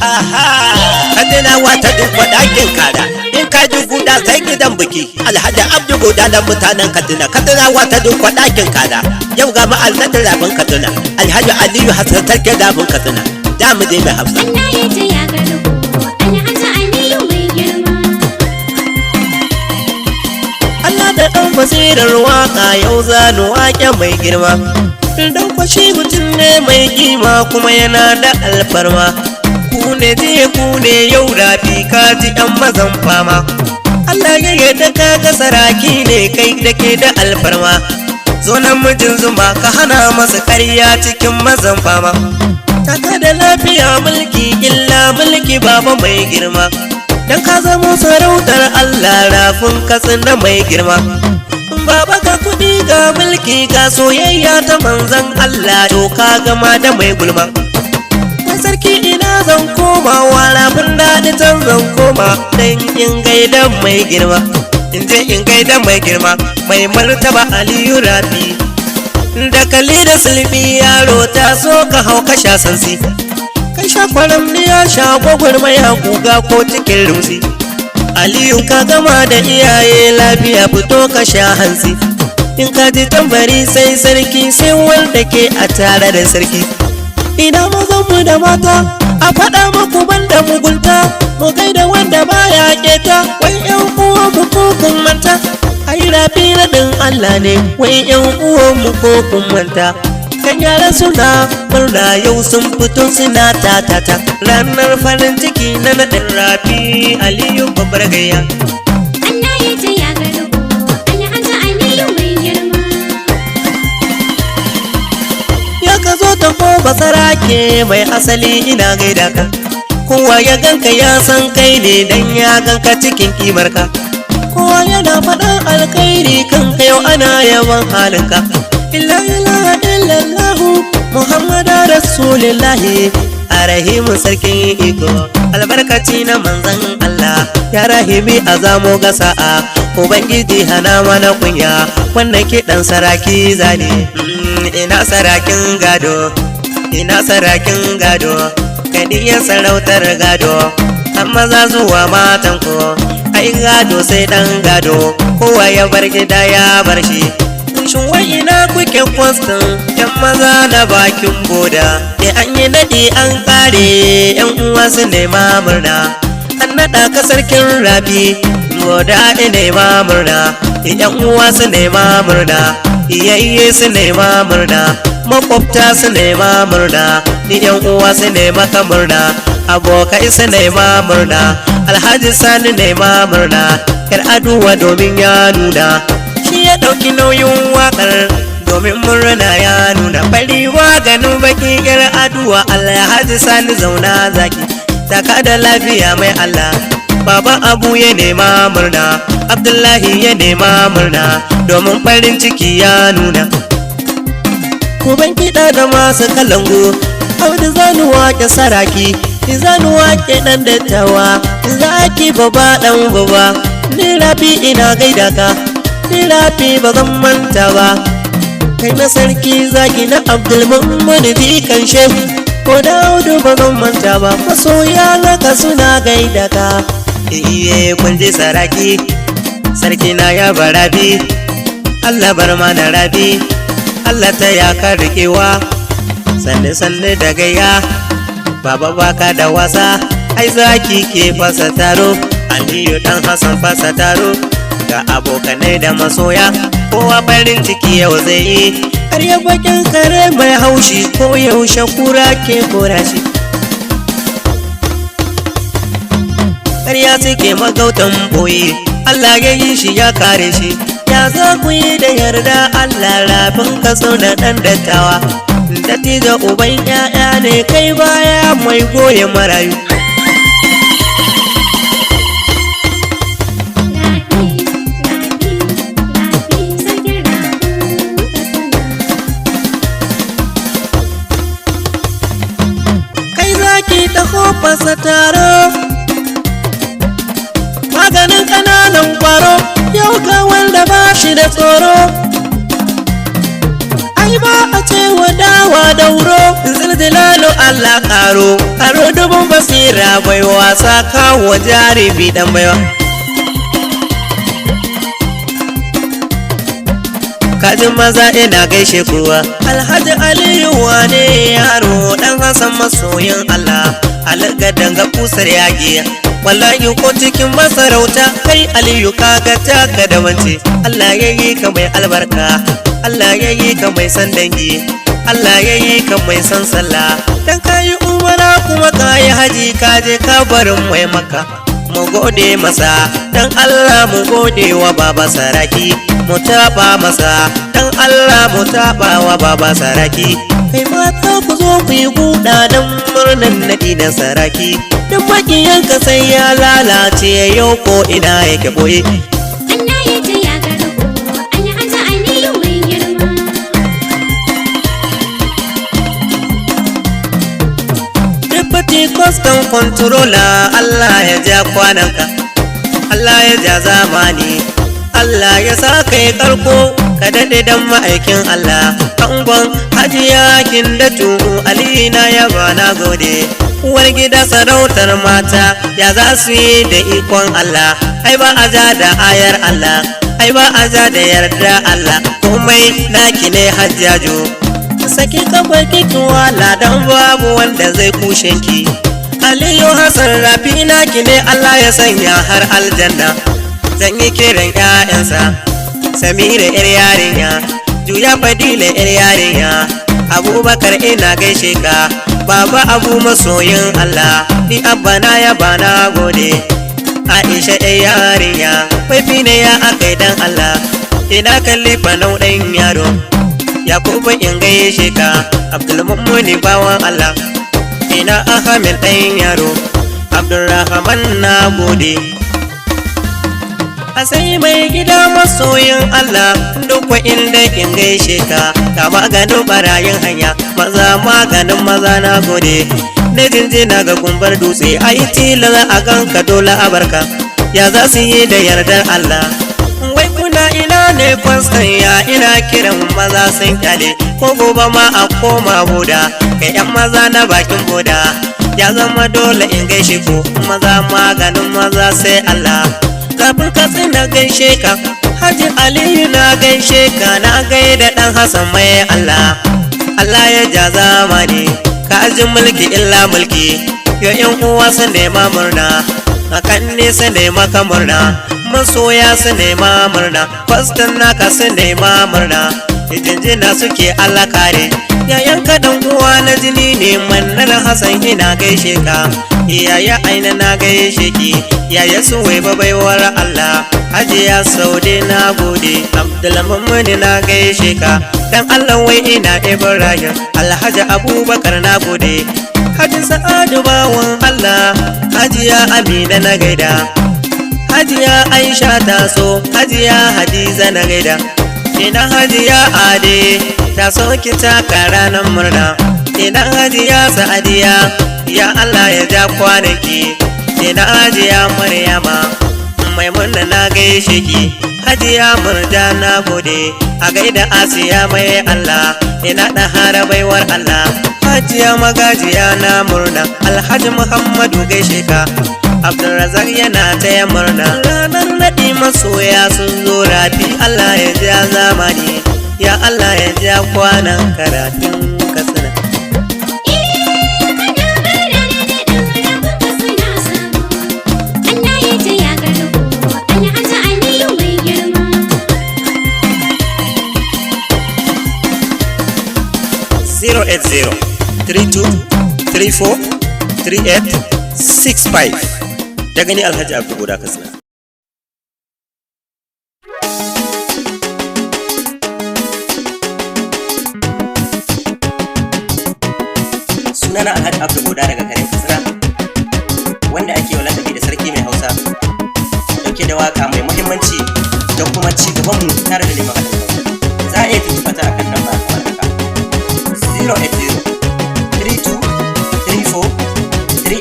aha kadina wata duk wadakin kada in ka ji guda sai gidan biki Alhaji Abdu Goda da mutanen Kaduna wata duk wadakin kada yau ga ma alnatin rabin Kaduna Alhaji Aliyu Hassan sarki rabin Kaduna da mu dai mai Hafsa Allah ya ce ya garko Alhaji Aliyu mai girma Allah da ɗan basirar waka yau zanu wake mai girma dan kwashi mutum ne mai kima kuma yana da alfarma ku ne jiya ku ne yau rafi ka ji ɗan mazan fama Allah ya yarda ka ga saraki ne kai da ke da alfarma zo nan mijin zuma ka hana masa ƙarya cikin mazan fama taka da lafiya mulki illa mulki baba mai girma dan ka zamo sarautar Allah rafin katsina mai girma baba ka kudi ga mulki ga soyayya ta manzan Allah to ka gama da mai gulma mai sarki ina zan koma rafin daɗi can zan koma dan in gaida mai girma in je in gaida mai girma mai martaba Aliyu Rafi da kalli da sulmi yaro ta so ka hau ka sha sansi kai sha kwaram ne ya sha gwagwarmaya guga ko cikin rumsi Aliyu ka gama da iyaye lafiya fito ka sha hansi in ka ji tambari sai sarki sai wanda ke a tare da sarki ina mazanmu da mata a faɗa muku banda mugunta mu gaida wanda baya keta wai yan uwa mu ko kun manta ai rafi radin Allah ne wai yan uwa mu ko kun manta kan yara suna murna yau sun fito suna tatata ranar farin ciki na naɗin rafi Aliyu babbar gayya Allah ya ce ya garko Alhaji Aliyu mai girma ya ka zo ta ko basarake mai asali ina gaida ka kowa ya ganka ya san kai ne dan ya ganka cikin kimarka kowa yana faɗan alkhairi kan ka yau ana yawan halinka illa ilaha illallahu muhammadu rasulillahi a rahimu sarkin iko albarkaci na manzan Allah ya rahimi a zamo ga sa'a ubangiji hana mana kunya wannan kiɗan saraki zane ina sarakin gado ina sarakin gado kadiyan sarautar gado amma za zuwa matan ko ai gado sai dan gado kowa ya bar gida ya bar shi shin wai ina kuke kwastan yan maza na bakin boda an yi naɗi an ƙare yan uwa su nema murna an naɗa ka sarkin rafi boda nema murna yan uwa su nema murna iyaye su nema murna makwabta su nema murna ni yan uwa su nema ka murna abokai su nema murna Alhaji Sani nema murna yar aduwa domin ya nuna shi ya ɗauki nauyin waƙar domin murna ya nuna bari ganin baki yar aduwa Alhaji Sani zauna zaki taka da lafiya mai Allah Baba Abu ya nema murna Abdullahi ya nema murna domin farin ciki ya nuna kuban kiɗa da masu kalangu Audu zanu waƙe saraki zanu waƙe ɗan dattawa zaki baba ɗan baba ni rafi ina gaida ka ni rafi ba zan manta ba kai na sarki zaki na Abdulmumin kan shehu ko da Audu ba zan manta ba masoya naka suna gaida ka iye kun ji saraki sarki na ya barabi Allah bar mana rabi Allah ta ya ka rikewa sanne da gayya baba baka da wasa ai zaki ke fasa taro Aliyu dan Hassan fasa taro ga abokanai da masoya kowa farin ciki yau zai yi karya bakin kare mai haushi ko yaushe kura ke kora shi karya suke magautan boye Allah ya yi shi ya kare shi ya za ku yi da yarda Allah rafin kaso da ɗan dattawa dattijo uban 'ya'ya ne kai baya mai goye marayu kai zaki ta kofasa taro maganin ƙananan kwaro yau ga wanda ba shi da tsoro ai ba a ce wa dawa dauro zilzilalo Allah karo dubun basira lahira bai wasa kawo jaribi dan baiwa. Kajin maza ina gaishe kowa. Alhaji Aliyu wane yaro dan Hassan masoyin Allah, alga danga kusar yage. Wallahi ko cikin masarauta kai Aliyu kaga taka da wance. Allah yayi ka mai albarka, Allah yayi ka mai san dangi, Allah yayi ka mai san sallah. Dan kayi umara kuma kayi haji kaje kabarin mai Makka. Mu gode masa dan Allah, mu gode wa baba saraki, mu taba masa dan Allah, mu taba wa baba saraki. Kai mata ku zo ku yi guda dan murnan naɗi na saraki. Dan makiyanka sai ya lalace yau ko ina yake boye. Allah ya ce ya garko Alhaji Aliyu mai girma. Deputy Custom Controller Allah ya ja kwananka, Allah ya ja zamani, Allah ya sa kai karko ka daɗe dan ma'aikin Allah. Angon Hajiya Kindatu Alina ya bana gode. Uwar gida sarautar mata ya za su yi da ikon Allah. Ai ba a ja da ayar Allah, ai ba a ja da yarda Allah. Komai naki ne Hajjaju, saki kafar kiki wala dan babu wanda zai kushe ki. Aliyu Hassan Rafi naki ne Allah ya sanya har aljanna. Zan yi kiran 'ya'yansa, Samira 'yar yarinya, Juya Fadila 'yar yarinya, Abubakar ina gaishe ka, Baba Abu masoyin Allah, ni abba na ya bana gode. Aisha 'yar yarinya, waifi ne ya akai dan Allah, ina kallifa nau ɗan yaro, Yakubu in gaishe ka, Abdulmumuni bawan Allah, ina Ahmed ɗan yaro, Abdulrahman na gode. Asai mai gida masoyin Allah, duk inda in gaishe ka, ga maganin barayin hanya, maza maganin maza na gode. Na jinjina ga gumbar dutse, ai tilar a ganka dole a barka, ya za su yi da yardar Allah. Wai kuna ina ne kwastan ya ina kiran maza sun kyale, ko gobe ma a koma boda, kai 'yan maza na bakin boda, ya zama dole in gaishe ku, maza maganin maza sai Allah. Kafin katsi na gaishe ka, Haji Aliyu na gaishe ka, na gaida dan Hassan mai Allah. Allah ya ja zamani, ka ji mulki illa mulki, yo yan uwa su nema murna, akan ne su nema ka murna, masoya su nema murna, fastan naka su nema murna, jinjina suke Allah kare. Yayan ka dan uwa na jini ne, Mannar Hassan ina gaishe ka, yaya Aina na gaishe ki, yaya Suwai baiwar Allah, Hajiya Saude na gode, Abdulmumuni na gaishe ka, dan Allah wai ina Ibrahim, Alhaji Abubakar na gode, Haji Sa'adu bawan Allah, Hajiya Amina na gaida, Hajiya Aisha ta so, Hajiya Hadiza na gaida, ina Hajiya Ade ta so ki taka ranar murna, ina Hajiya Sa'adiya, ya Allah ya ja kwanaki, ina Hajiya Maryama, Maimuna na gaishe ki, Hajiya Murja na gode, a gaida Asiya mai Allah, ina Dahara baiwar Allah, Hajiya Magajiya na murna, Alhaji Muhammadu gaishe ka, Abdulrazak yana taya murna, ranar naɗi masoya sun zo Rafi, Allah ya ja zamani, ya Allah ya ja kwanan karatun Katsina. Allah ya ce ya garko Alhaji Aliyu mai girma. 08032343865 daga ni Alhaji Abdu Goda Katsina. Sunana Alhaji Abdu Goda daga garin Katsina, wanda ake wa lakabi da sarki mai Hausa, dauke da waka mai muhimmanci da kuma ci gaban mu tare da neman haɗin kai. Za a iya tuntuɓa ta akan namba kamar haka: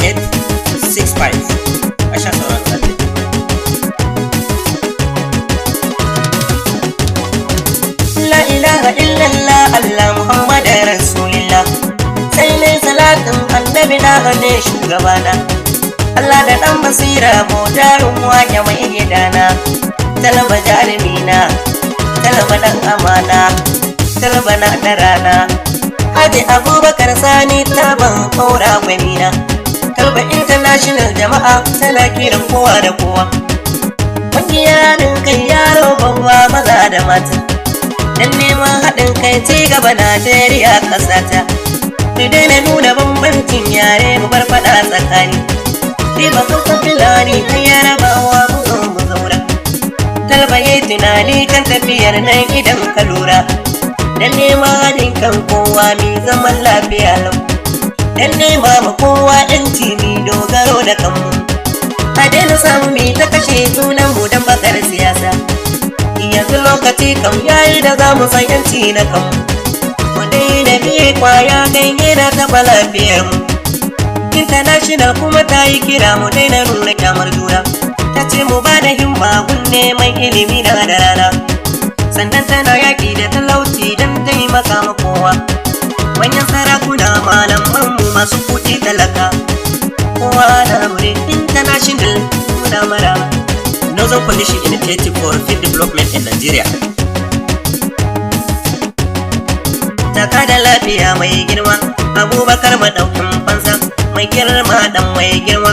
08032343865. A sha sauran lafiya. La ilaha illallah, Allah Muhammadar Rasulillah, sai ne salatin annabi na ne shugabana. Allah da ɗan basira motarin wake mai gidana. Talaba jarumina, talaba ɗan amana, talaba na da rana. Haji Abubakar Sani taban ƙaura gwanina. Talba International jama'a tana kiran kowa da kowa. Ƙungiyar haɗin kai yaro babba maza da mata. Dan neman haɗin kai ci gaba Najeriya ƙasata. Mu daina nuna bambancin yare mu bar faɗa tsakani. Riba kuka filani kan yarabawa mu zo mu zauna. Talba yayi tunani kan tafiyar nan idan ka lura. Dan neman haɗin kan kowa mi zaman lafiya lau. Dan nema ma kowa ƴanci mi dogaro da kanmu. A daina samu mi ta kashe sunan mu dan bakar siyasa. Yanzu lokaci kam yayi da za mu san ƴanci na kanmu. Mu daina biye kwaya ganye na taɓa lafiyar mu. International kuma ta yi kira mu daina nuna kyamar juna. Ta ce mu ba da himma gun neman ilimi da rana. Sannan tana yaƙi da talauci don taimaka ma kowa. Manyan sarakuna malaman mu masu kuɗi talaka. Kowa na wuri International muna mara. Northern Coalition Initiative for Field Development in Nigeria. Taka da lafiya mai girma, Abubakar madaukin fansa, mai girma dan mai girma.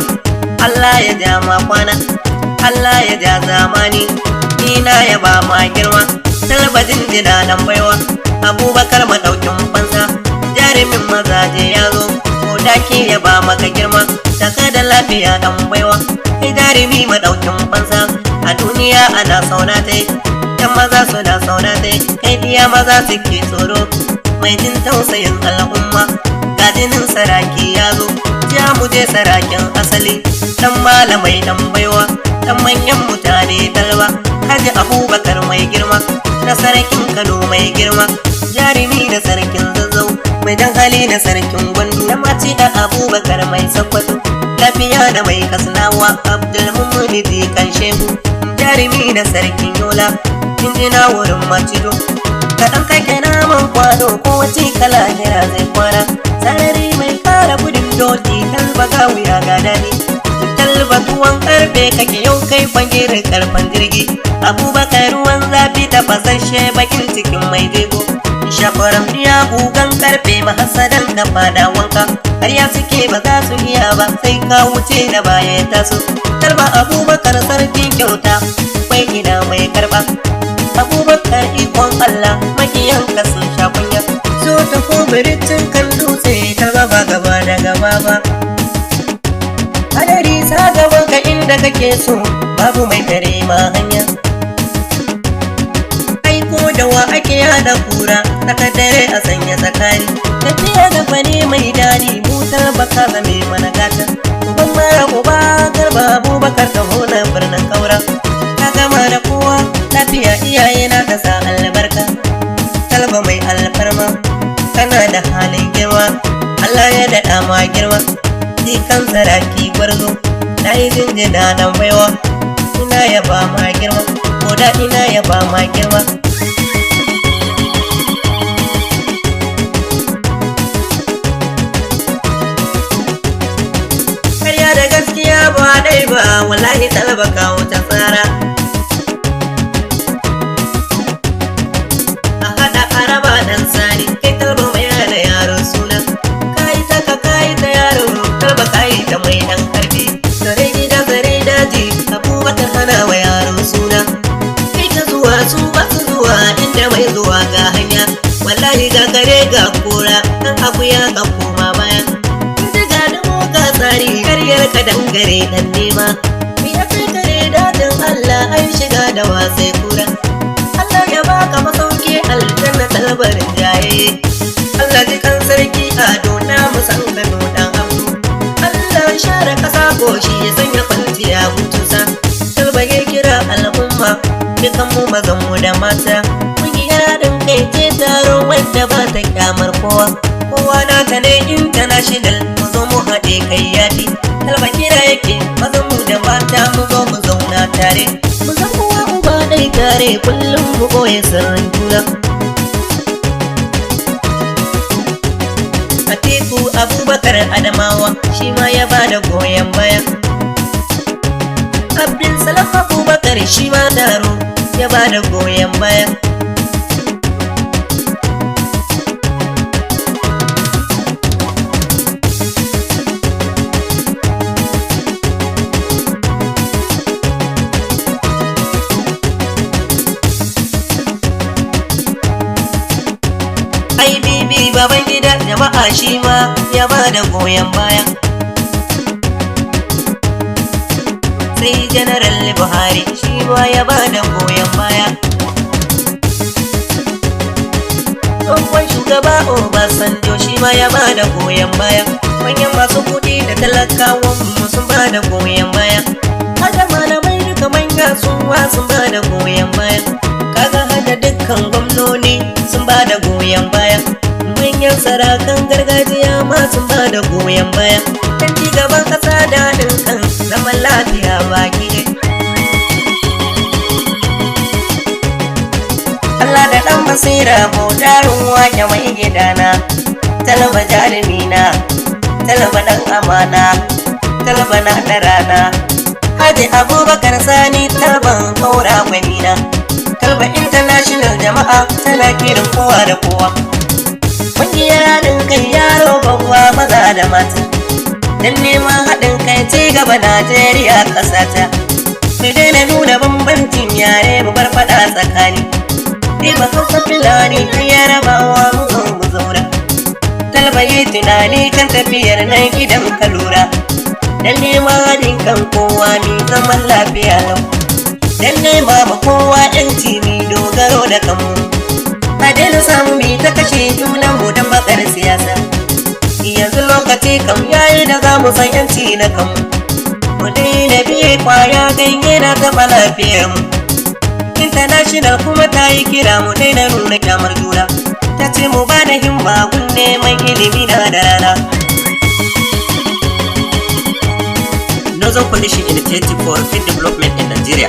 Allah ya ja ma kwana, Allah ya ja zamani, ina ya ba ma girma. Talabijin jina dan baiwa, Abubakar madaukin fansa, jarumin mazaje ya zo, ko daki ya ba maka girma. Taka da lafiya dan baiwa, kai jarumi madaukin fansa, a duniya ana sauna tai, yan maza suna sauna tai, kai diya maza suke tsoro. Mai jin tausayin al'umma, ga jinin saraki ya zo, ja mu je sarakin asali. Dan malamai dan baiwa, dan manyan mutane talba. Haji Abubakar mai girma, na sarkin Kano mai girma. Jarumi na sarkin Zazzau, mai dan hali na sarkin Gwandu. Na mace da Abubakar mai Sokoto, lafiya da mai Katsinawa. Abdulmumuni kan Shehu, jarumi na sarkin Yola. Injina wurin Macido, kaɗan kake naman kwano ko wace kala jira zai kwana. Sarari mai fara gudun doki talba ga wuya ga dani. Talba tuwon karfe kake yau kai kwangirin karfan jirgi. Abubakar ruwan zafi tafasashe bakin cikin mai jego. Shafaran biya gugan karfe mahasadan ka fada wanka. Karya suke ba za su iya ba sai ka wuce da baya taso. Talba Abubakar sarkin kyauta, kwai ina mai karba. Abubakar ikon Allah makiyanka sun sha kunya. So ta ko biritin kan dutse ta gaba gaba da gaba ba. Hadari sa gaban ka inda kake so, babu mai tare ma hanya. Aiko da wa ake hada kura, saka dare a sanya tsakani. Tafiya da fani mai dadi, mutar baka zame mana gata. Uban mara uba garba Abubakar ta hona birnin Kaura. Ta gama da kowa, lafiya iyaye na ta sa albarka. Talba mai alfarma, kana da halin girma. Allah ya daɗa ma girma. Kan saraki gwarzo, na yi jinjina dan baiwa. Ina ya ba ma girma, ko da ina ya ba ma girma. Karya da gaskiya ba dai ba, wallahi talaba kawo ta tsara. A haɗa araba dan sani, kai talba mai hana yaron suna. Kai ta ka kai ta yaro, talba kai ta mai dan karfi. Zare gida zare daji, Abubakar hana wa yaro suna. Kai ta zuwa su ba su zuwa inda mai zuwa ga hanya. Wallahi ga kare ga kura, kan akuya ka koma baya. Diga da moka tsari, karyar ka dangare dan nema. Mi ya kai kare dadin Allah ai shiga da wasai kura. Allah ya baka masauki aljanna talbarin jaye. Allah ji kan sarki ado na musan Kano dan abu. Allah share kasa goshi ya sanya kwanciya hutusa. Talba ya kira al'umma, dukan mu mazan mu da mata. Kungiyar din kai ce taro wanda ba ta kyamar kowa. Kowa na ta ne International, mu zo mu haɗe kai yafi. Talba kira yake mazan mu da mata mu zo mu zauna tare. Mu zan uwa uba dai tare kullum mu koye sirrin juna. Atiku Abubakar Adamawa shi ma ya bada goyon baya. Abubakar shi ma taro ya ba da goyon baya. IBB Babangida jama'a shi ma ya ba da goyon baya. Sai General Buhari shi ma ya ba da goyon baya. Tsohon shugaba Obasanjo shi ma ya ba da goyon baya. Manyan masu kuɗi da talakawan mu sun ba da goyon baya. Hada malamai duka manya sun ba da goyon baya. Kaga hada dukkan gwamnoni sun ba da goyon baya. Manyan sarakan gargajiya ma sun ba da goyon baya. Dan ci gaban ƙasa da haɗin kan zaman lafiya baki ne. Allah da ɗan basira bautarun wake mai gidana. Talaba jarumina, talaba ɗan amana, talaba na da rana. Haji Abubakar Sani talban kaura gwanina. Talba International jama'a tana kiran kowa da kowa. Ƙungiyar haɗin kai yaro babba maza da mata. Dan neman haɗin kai ci gaba Najeriya ƙasata. Mu daina nuna bambancin yare mu bar faɗa tsakani. Riba Hausa Fulani ta Yarabawa mu zo mu zauna. Talba yi tunani kan tafiyar nan idan ka lura. Dan neman haɗin kan kowa mi zaman lafiya lau. Dan nema ma kowa ƴanci mi dogaro da kanmu. A daina samu mi ta kashe junanmu don bakar siyasa. Yanzu lokaci kam yayi da za mu san ƴanci na kanmu. Mu daina biye kwaya ganye na taɓa lafiyarmu. International kuma ta yi kira mu daina nuna kyamar juna. Ta ce mu ba da himma gun neman ilimi na da rana. Northern Coalition Initiative for Free Development in Nigeria.